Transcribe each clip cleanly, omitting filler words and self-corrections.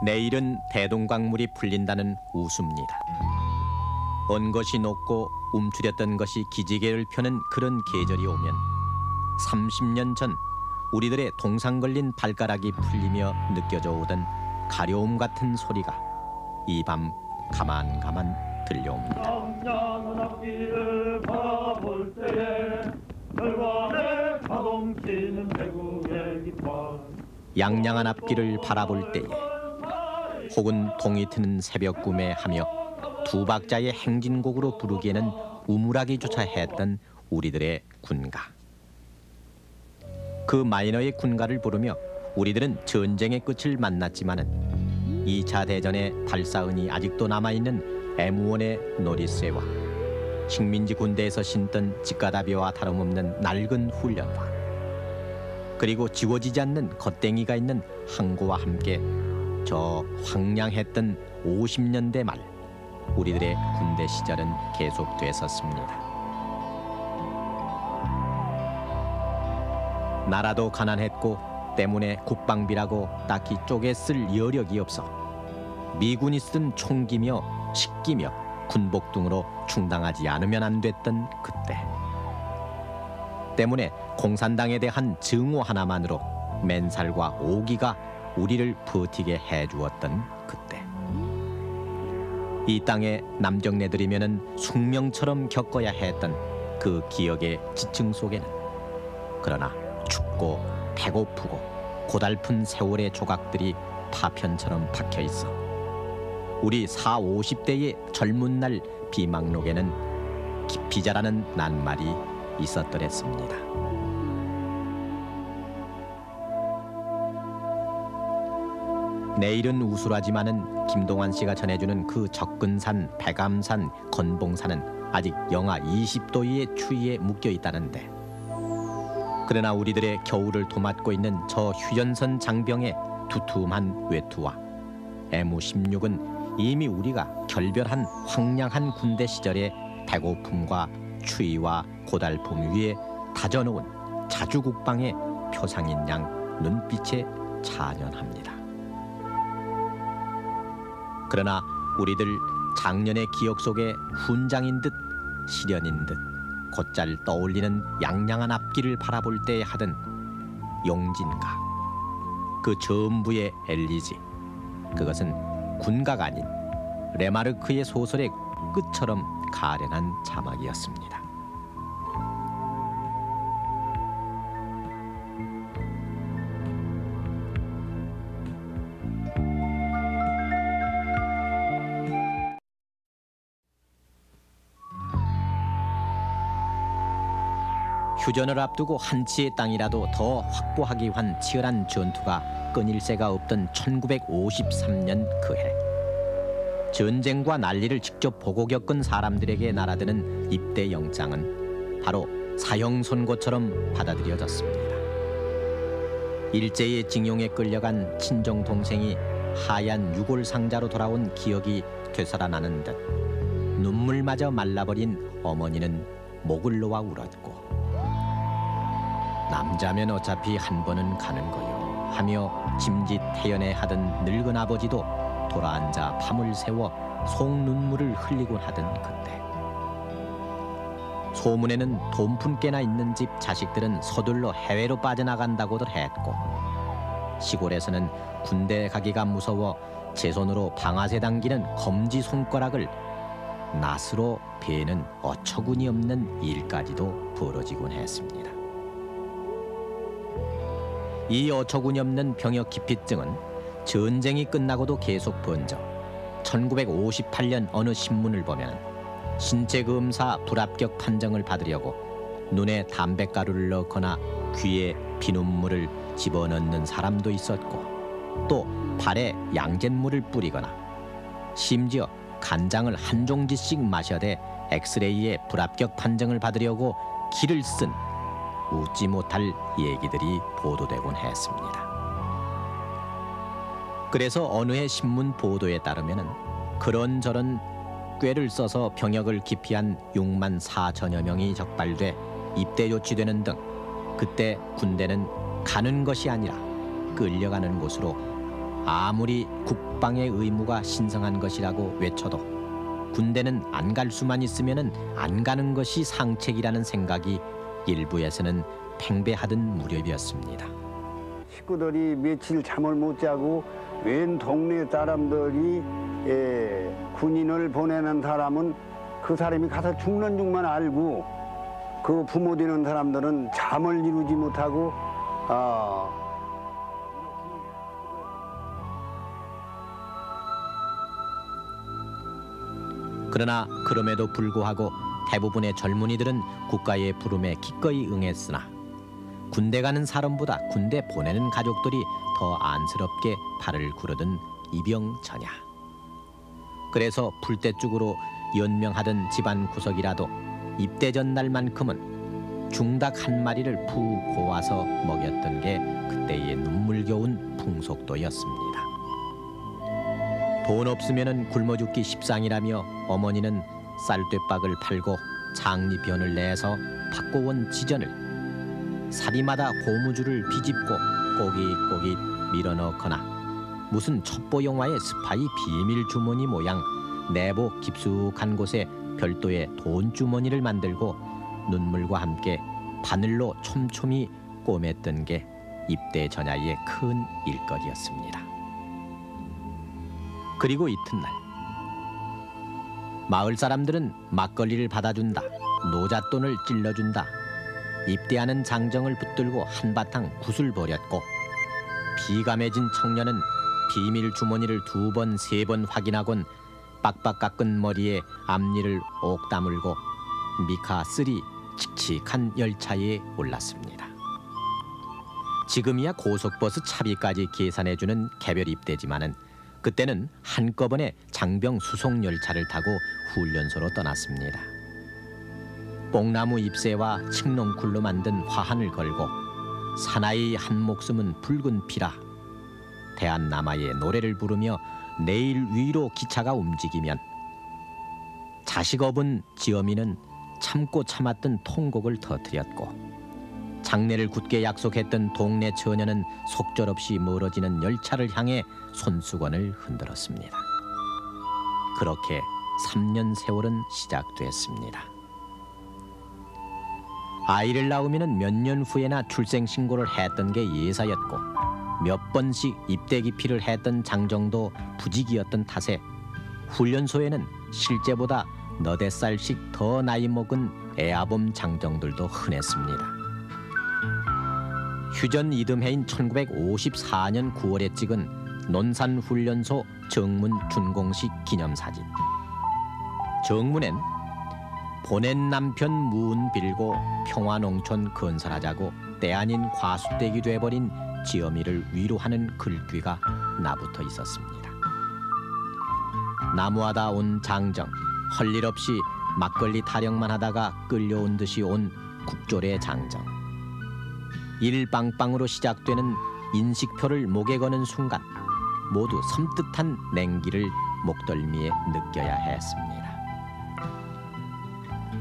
내일은 대동강물이 풀린다는 우수입니다. 언 것이 녹고 움츠렸던 것이 기지개를 펴는 그런 계절이 오면 30년 전 우리들의 동상 걸린 발가락이 풀리며 느껴져 오던 가려움 같은 소리가 이 밤 가만가만 들려옵니다. 양양한 앞길을 바라볼 때에 혈관에 가동치는 배구의 깃발 양양한 앞길을 바라볼 때에 혹은 동이 트는 새벽 꿈에 하며 두 박자의 행진곡으로 부르기에는 우물하기조차 했던 우리들의 군가. 그 마이너의 군가를 부르며 우리들은 전쟁의 끝을 만났지만은 2차 대전의 발사은이 아직도 남아있는 애무원의 놀이쇠와 식민지 군대에서 신던 직가다비와 다름없는 낡은 훈련화 그리고 지워지지 않는 겉댕이가 있는 항구와 함께 저 황량했던 50년대 말 우리들의 군대 시절은 계속됐었습니다. 나라도 가난했고 때문에 국방비라고 딱히 쪼개 쓸 여력이 없어 미군이 쓰던 총기며 식기며 군복 등으로 충당하지 않으면 안 됐던 그때 때문에 공산당에 대한 증오 하나만으로 맨살과 오기가 우리를 버티게 해주었던 그때 이 땅에 남정네들이면은 숙명처럼 겪어야 했던 그 기억의 지층 속에는 그러나 춥고 배고프고 고달픈 세월의 조각들이 파편처럼 박혀 있어 우리 40, 50대의 젊은 날 비망록에는 깊이 자라는 낱말이 있었더랬습니다. 내일은 우술하지만은 김동완 씨가 전해주는 그 적근산, 백암산, 건봉산은 아직 영하 20도 이의 추위에 묶여 있다는데 그러나 우리들의 겨울을 도맡고 있는 저 휴전선 장병의 두툼한 외투와 MU-16은 이미 우리가 결별한 황량한 군대 시절의 배고픔과 추위와 고달픔 위에 다져놓은 자주국방의 표상인 양 눈빛에 찬연합니다. 그러나 우리들 작년의 기억 속에 훈장인 듯 시련인 듯 곧잘 떠올리는 양양한 앞길을 바라볼 때 하던 용진가 그 전부의 엘리지 그것은 군가가 아닌 레마르크의 소설의 끝처럼 가련한 자막이었습니다. 휴전을 앞두고 한 치의 땅이라도 더 확보하기 위한 치열한 전투가 끊일 새가 없던 1953년 그해 전쟁과 난리를 직접 보고 겪은 사람들에게 날아드는 입대 영장은 바로 사형 선고처럼 받아들여졌습니다. 일제의 징용에 끌려간 친정 동생이 하얀 유골 상자로 돌아온 기억이 되살아나는 듯 눈물마저 말라버린 어머니는 목을 놓아 울었고 남자면 어차피 한 번은 가는 거요 하며 짐짓 태연해 하던 늙은 아버지도 돌아앉아 밤을 새워 속눈물을 흘리곤 하던 그때 소문에는 돈푼께나 있는 집 자식들은 서둘러 해외로 빠져나간다고들 했고 시골에서는 군대 가기가 무서워 제 손으로 방아쇠 당기는 검지 손가락을 낫으로 베는 어처구니 없는 일까지도 벌어지곤 했습니다. 이 어처구니 없는 병역 기피증은 전쟁이 끝나고도 계속 번져 1958년 어느 신문을 보면 신체 검사 불합격 판정을 받으려고 눈에 담뱃가루를 넣거나 귀에 피눈물을 집어넣는 사람도 있었고 또 발에 양잿물을 뿌리거나 심지어 간장을 한 종지씩 마셔대 엑스레이에 불합격 판정을 받으려고 기를 쓴 웃지 못할 얘기들이 보도되곤 했습니다. 그래서 어느 해 신문 보도에 따르면 그런저런 꾀를 써서 병역을 기피한 6만 4천여 명이 적발돼 입대 조치되는 등 그때 군대는 가는 것이 아니라 끌려가는 곳으로 아무리 국방의 의무가 신성한 것이라고 외쳐도 군대는 안 갈 수만 있으면은 안 가는 것이 상책이라는 생각이 일부에서는 팽배하던 무렵이었습니다. 식구들이 며칠 잠을 못 자고 웬 동네 사람들이 군인을 보내는 사람은 그 사람이 가서 죽는 줄만 알고 그 부모 되는 사람들은 잠을 이루지 못하고 그러나 그럼에도 불구하고 대부분의 젊은이들은 국가의 부름에 기꺼이 응했으나 군대 가는 사람보다 군대 보내는 가족들이 더 안쓰럽게 발을 구르던 이병전야. 그래서 풀떼죽으로 연명하던 집안 구석이라도 입대 전날만큼은 중닭 한 마리를 푹 고아서 먹였던 게 그때의 눈물겨운 풍속도였습니다. 돈 없으면은 굶어 죽기 십상이라며 어머니는 쌀되박을 팔고 장리변을 내서 받고 온 지전을 사리마다 고무줄을 비집고 꼬깃꼬깃 밀어넣거나 무슨 첩보 영화의 스파이 비밀 주머니 모양 내복 깊숙한 곳에 별도의 돈 주머니를 만들고 눈물과 함께 바늘로 촘촘히 꿰맸던 게 입대 전야의 큰 일거리였습니다. 그리고 이튿날 마을 사람들은 막걸리를 받아준다, 노잣돈을 찔러준다, 입대하는 장정을 붙들고 한바탕 굿을 벌였고 비감해진 청년은 비밀 주머니를 2번, 3번 확인하곤 빡빡 깎은 머리에 앞니를 옥 다물고 미카 3 칙칙한 열차에 올랐습니다. 지금이야 고속버스 차비까지 계산해주는 개별 입대지만은 그때는 한꺼번에 장병 수송 열차를 타고 훈련소로 떠났습니다. 뽕나무 잎새와 칡농쿨로 만든 화환을 걸고 사나이 한 목숨은 붉은 피라 대한남아의 노래를 부르며 내일 위로 기차가 움직이면 자식 업은 지어미는 참고 참았던 통곡을 터뜨렸고 장례를 굳게 약속했던 동네 처녀는 속절없이 멀어지는 열차를 향해 손수건을 흔들었습니다. 그렇게 3년 세월은 시작됐습니다. 아이를 낳으면 몇 년 후에나 출생신고를 했던 게 예사였고 몇 번씩 입대 기피를 했던 장정도 부직이었던 탓에 훈련소에는 실제보다 너댓 살씩 더 나이 먹은 애아범 장정들도 흔했습니다. 휴전 이듬해인 1954년 9월에 찍은 논산훈련소 정문 준공식 기념사진. 정문엔 보낸 남편 무운 빌고 평화농촌 건설하자고 때 아닌 과수댁이 돼버린 지어미를 위로하는 글귀가 나붙어 있었습니다. 나무하다 온 장정, 할 일 없이 막걸리 타령만 하다가 끌려온 듯이 온 국조래 장정. 일빵빵으로 시작되는 인식표를 목에 거는 순간 모두 섬뜩한 냉기를 목덜미에 느껴야 했습니다.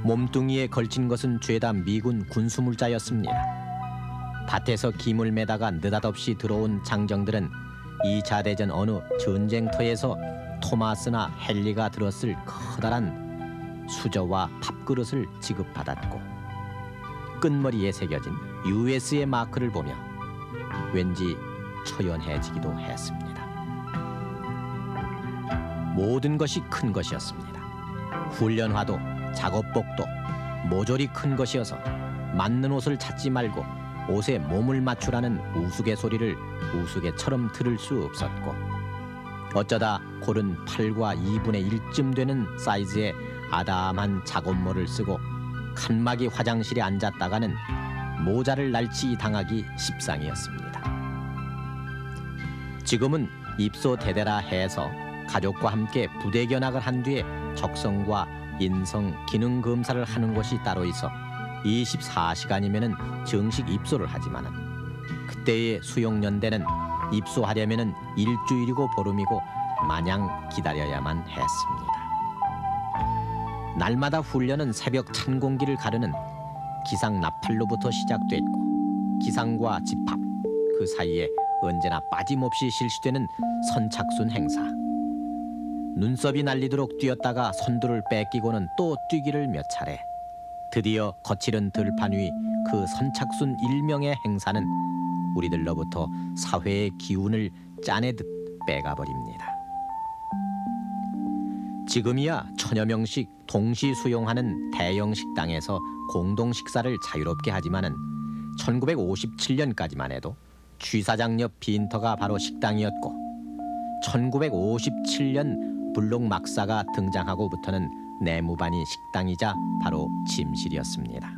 몸뚱이에 걸친 것은 죄다 미군 군수물자였습니다. 밭에서 김을 매다가 느닷없이 들어온 장정들은 2차 대전 어느 전쟁터에서 토마스나 헨리가 들었을 커다란 수저와 밥그릇을 지급받았고 끝머리에 새겨진 US의 마크를 보며 왠지 초연해지기도 했습니다. 모든 것이 큰 것이었습니다. 훈련화도 작업복도 모조리 큰 것이어서 맞는 옷을 찾지 말고 옷에 몸을 맞추라는 우스갯소리를 우스개처럼 들을 수 없었고 어쩌다 고른 8과 2분의 1쯤 되는 사이즈의 아담한 작업모를 쓰고 칸막이 화장실에 앉았다가는 모자를 날치 당하기 십상이었습니다. 지금은 입소 대대라 해서 가족과 함께 부대 견학을 한 뒤에 적성과 인성, 기능 검사를 하는 곳이 따로 있어 24시간이면은 정식 입소를 하지만은 그때의 수용연대는 입소하려면은 일주일이고 보름이고 마냥 기다려야만 했습니다. 날마다 훈련은 새벽 찬 공기를 가르는 기상 나팔로부터 시작됐고 기상과 집합 그 사이에 언제나 빠짐없이 실시되는 선착순 행사. 눈썹이 날리도록 뛰었다가 선두를 뺏기고는 또 뛰기를 몇 차례. 드디어 거칠은 들판 위 그 선착순 일명의 행사는 우리들로부터 사회의 기운을 짜내듯 빼가버립니다. 지금이야 천여 명씩 동시 수용하는 대형 식당에서 공동 식사를 자유롭게 하지만은 1957년까지만 해도 취사장 옆 빈터가 바로 식당이었고 1957년 블록 막사가 등장하고부터는 내무반이 식당이자 바로 침실이었습니다.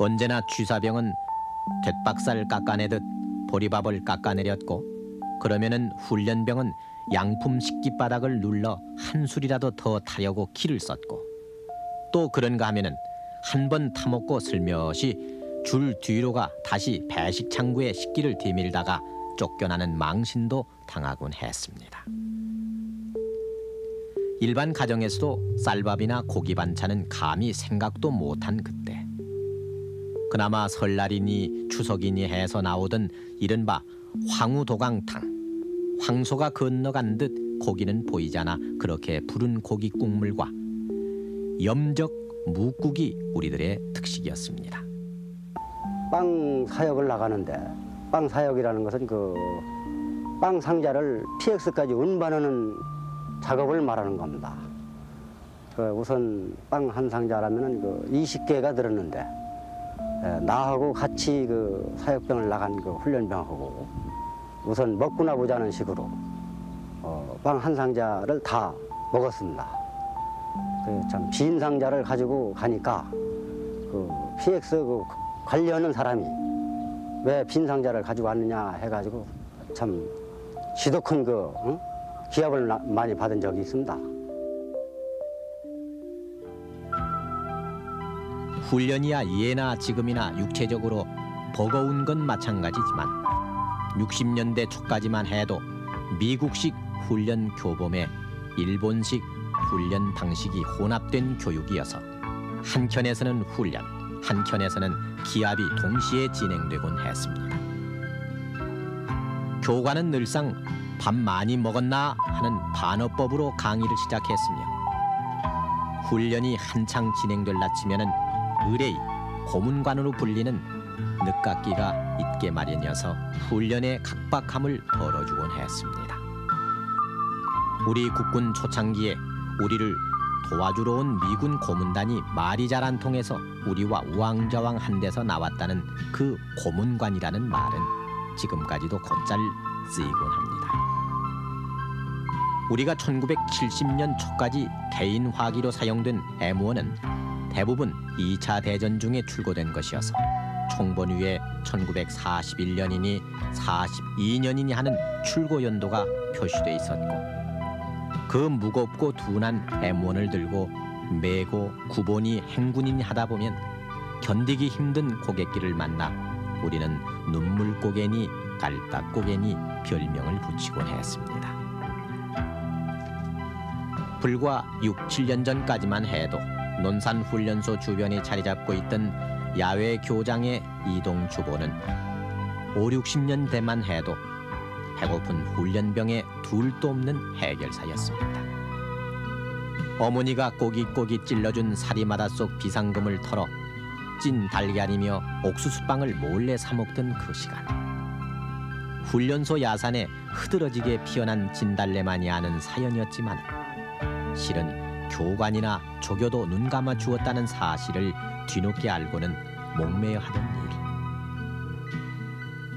언제나 취사병은 돛박살 깎아내듯 보리밥을 깎아내렸고 그러면은 훈련병은 양품 식기바닥을 눌러 한 술이라도 더 타려고 기를 썼고 또 그런가 하면은 한 번 타먹고 슬며시 줄 뒤로가 다시 배식 창구에 식기를 디밀다가 쫓겨나는 망신도 당하곤 했습니다. 일반 가정에서도 쌀밥이나 고기 반찬은 감히 생각도 못한 그때 그나마 설날이니 추석이니 해서 나오던 이른바 황우도강탕 황소가 건너간 듯 고기는 보이지 않아 그렇게 부른 고기 국물과 염적 묵국이 우리들의 특식이었습니다. 빵 사역을 나가는데 빵 사역이라는 것은 그 빵 상자를 PX까지 운반하는 작업을 말하는 겁니다. 우선 빵 한 상자라면은 그 20개가 들었는데 나하고 같이 그 사역병을 나간 그 훈련병하고 우선 먹구나 보자는 식으로 빵 한 상자를 다 먹었습니다. 참 빈 상자를 가지고 가니까 그 PX 그 관리하는 사람이 왜 빈 상자를 가지고 왔느냐 해가지고 참 지독한 그 기합을 많이 받은 적이 있습니다. 훈련이야 예나 지금이나 육체적으로 버거운 건 마찬가지지만 60년대 초까지만 해도 미국식 훈련 교범에 일본식 훈련 방식이 혼합된 교육이어서 한켠에서는 훈련, 한켠에서는 기합이 동시에 진행되곤 했습니다. 교관은 늘상 밥 많이 먹었나 하는 반어법으로 강의를 시작했으며 훈련이 한창 진행될 나치면은 의뢰이, 고문관으로 불리는 늦깎이가 있게 마련이어서 훈련의 각박함을 덜어주곤 했습니다. 우리 국군 초창기에 우리를 도와주러 온 미군 고문단이 말이 잘 안 통해서 우리와 우왕좌왕 한 데서 나왔다는 그 고문관이라는 말은 지금까지도 곧잘 쓰이곤 합니다. 우리가 1970년 초까지 개인 화기로 사용된 M1은 대부분 2차 대전 중에 출고된 것이어서 총번위에 1941년이니 42년이니 하는 출고 연도가 표시돼 있었고 그 무겁고 둔한 M1을 들고 메고 구본이 행군이니 하다 보면 견디기 힘든 고갯길을 만나 우리는 눈물고개니 깔딱고개니 별명을 붙이곤 했습니다. 불과 6, 7년 전까지만 해도 논산훈련소 주변에 자리 잡고 있던 야외 교장의 이동 주보는 5, 60년 대만 해도 배고픈 훈련병의 둘도 없는 해결사였습니다. 어머니가 꼬깃꼬깃 찔러준 사리마다 속 비상금을 털어 찐 달걀이며 옥수수빵을 몰래 사 먹던 그 시간 훈련소 야산에 흐드러지게 피어난 진달래만이 아는 사연이었지만 실은 교관이나 조교도 눈 감아 주었다는 사실을 뒤늦게 알고는 목매여 하던 일.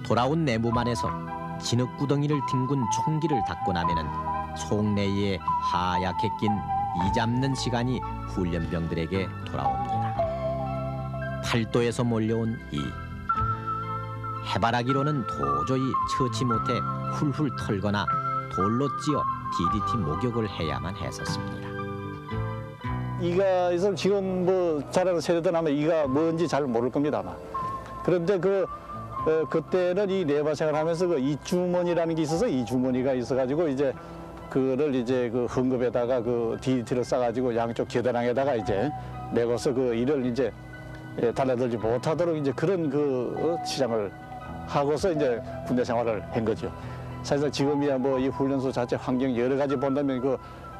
돌아온 내무반에서 진흙구덩이를 뒹군 총기를 닦고 나면은 속내에 하얗게 낀 이 잡는 시간이 훈련병들에게 돌아옵니다. 팔도에서 몰려온 이. 해바라기로는 도저히 처치 못해 훌훌 털거나 돌로 찧어 DDT 목욕을 해야만 했었습니다. 이가 있으면 지금 뭐 자라는 세대들 아마 이가 뭔지 잘 모를 겁니다 아마. 그런데 그때는 이 내바 생활하면서 그 이주머니라는 게 있어서 이주머니가 있어가지고 이제 그를 이제 그 흥급에다가 그 DDT를 싸가지고 양쪽 계단항에다가 이제 메고서 그 일을 이제 달라들지 못하도록 이제 그런 그 시장을 하고서 이제 군대 생활을 한 거죠. 사실상 지금이야 뭐 이 훈련소 자체 환경 여러 가지 본다면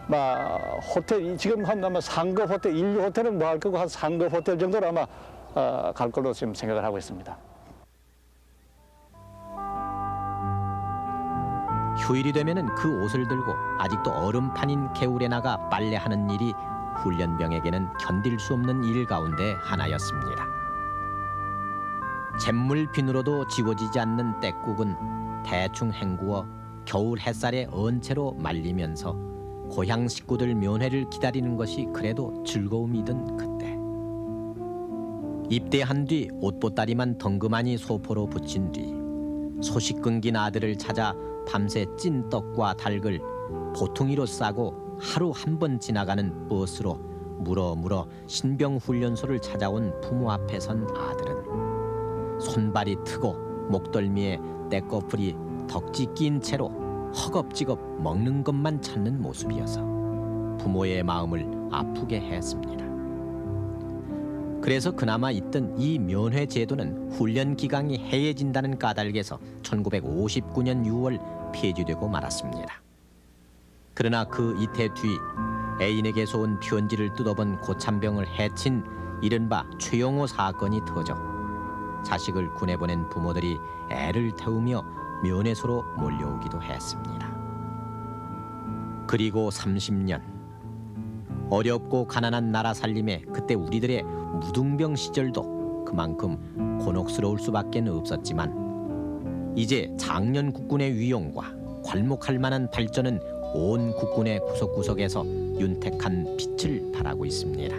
막 호텔 지금 한 아마 상급 호텔, 인류 호텔은 뭐 할 거고 한 상급 호텔 정도로 아마 갈 걸로 지금 생각을 하고 있습니다. 휴일이 되면은 그 옷을 들고 아직도 얼음판인 개울에 나가 빨래하는 일이 훈련병에게는 견딜 수 없는 일 가운데 하나였습니다. 잿물빈으로도 지워지지 않는 떼국은 대충 헹구어 겨울 햇살에 언 채로 말리면서 고향 식구들 면회를 기다리는 것이 그래도 즐거움이던 그때. 입대한 뒤 옷보따리만 덩그마니 소포로 붙인 뒤 소식 끊긴 아들을 찾아 밤새 찐 떡과 닭을 보퉁이로 싸고 하루 한 번 지나가는 버스로 물어 신병훈련소를 찾아온 부모 앞에 선 아들은 손발이 트고 목덜미에 떼꺼풀이 덕지 낀 채로 허겁지겁 먹는 것만 찾는 모습이어서 부모의 마음을 아프게 했습니다. 그래서 그나마 있던 이 면회 제도는 훈련 기간이 해해진다는 까닭에서 1959년 6월 폐지되고 말았습니다. 그러나 그 이태 뒤 애인에게서 온 편지를 뜯어본 고참병을 해친 이른바 최영호 사건이 터져 자식을 군에 보낸 부모들이 애를 태우며 면회소로 몰려오기도 했습니다. 그리고 30년. 어렵고 가난한 나라 살림에 그때 우리들의 무등병 시절도 그만큼 곤혹스러울 수밖에 없었지만 이제 장년 국군의 위용과 괄목할 만한 발전은 온 국군의 구석구석에서 윤택한 빛을 발하고 있습니다.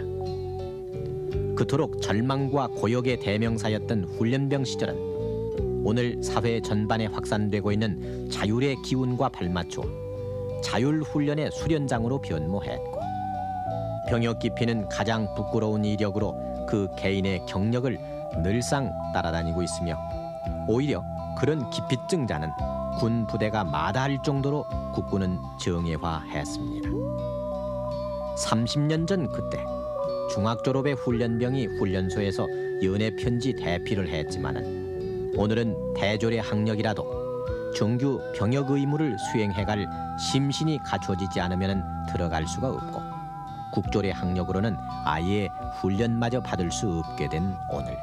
그토록 절망과 고역의 대명사였던 훈련병 시절은 오늘 사회 전반에 확산되고 있는 자율의 기운과 발맞춰 자율훈련의 수련장으로 변모했고 병역 기피는 가장 부끄러운 이력으로 그 개인의 경력을 늘상 따라다니고 있으며 오히려 그런 기피증자는 군 부대가 마다할 정도로 국군은 정예화했습니다. 30년 전 그때 중학 졸업의 훈련병이 훈련소에서 연애 편지 대피를 했지만은 오늘은 대졸의 학력이라도 정규 병역 의무를 수행해갈 심신이 갖춰지지 않으면 들어갈 수가 없고 국졸의 학력으로는 아예 훈련마저 받을 수 없게 된 오늘.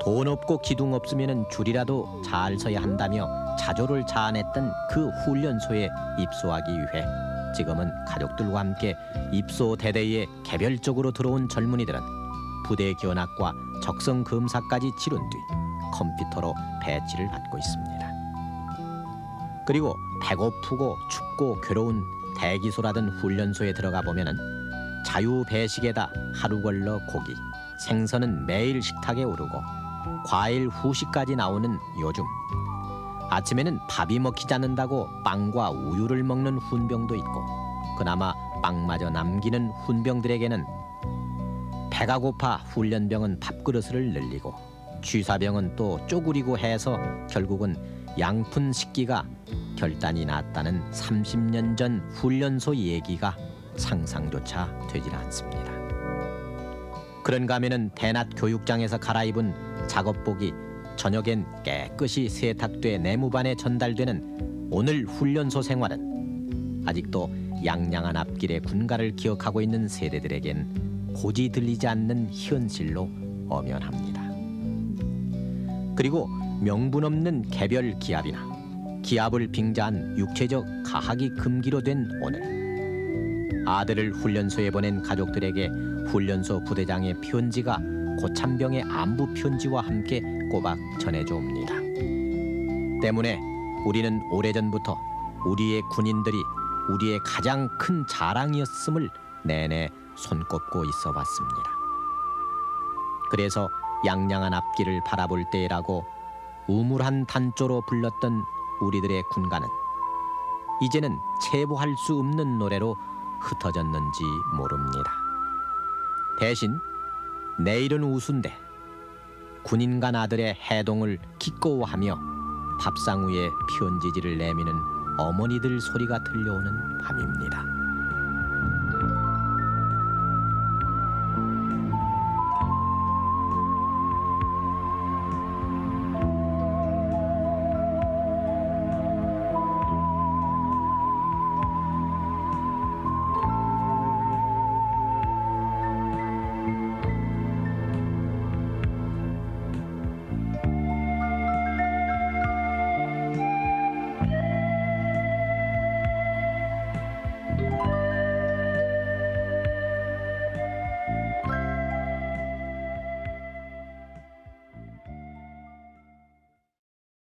돈 없고 기둥 없으면 줄이라도 잘 서야 한다며 자조를 자아냈던 그 훈련소에 입소하기 위해 지금은 가족들과 함께 입소 대대에 개별적으로 들어온 젊은이들은 부대 견학과 적성 검사까지 치른 뒤 컴퓨터로 배치를 받고 있습니다. 그리고 배고프고 춥고 괴로운 대기소라든 훈련소에 들어가 보면은 자유 배식에다 하루 걸러 고기, 생선은 매일 식탁에 오르고 과일 후식까지 나오는 요즘 아침에는 밥이 먹히지 않는다고 빵과 우유를 먹는 훈병도 있고 그나마 빵마저 남기는 훈병들에게는 배가 고파 훈련병은 밥그릇을 늘리고 취사병은 또 쪼그리고 해서 결국은 양푼 식기가 결단이 났다는 30년 전 훈련소 얘기가 상상조차 되질 않습니다. 그런가 하면은 대낮 교육장에서 갈아입은 작업복이 저녁엔 깨끗이 세탁돼 내무반에 전달되는 오늘 훈련소 생활은 아직도 양양한 앞길의 군가를 기억하고 있는 세대들에겐 고지 들리지 않는 현실로 엄연합니다. 그리고 명분 없는 개별 기합이나 기합을 빙자한 육체적 가학이 금기로 된 오늘 아들을 훈련소에 보낸 가족들에게 훈련소 부대장의 편지가 고참병의 안부 편지와 함께 꼬박 전해져 옵니다. 때문에 우리는 오래전부터 우리의 군인들이 우리의 가장 큰 자랑이었음을 내내 손꼽고 있어 왔습니다. 그래서 양양한 앞길을 바라볼 때라고 우물한 단조로 불렀던 우리들의 군가는 이제는 체부할 수 없는 노래로 흩어졌는지 모릅니다. 대신 내일은 우수인데 군인간 아들의 해동을 기꺼워하며 밥상 위에 편지지를 내미는 어머니들 소리가 들려오는 밤입니다.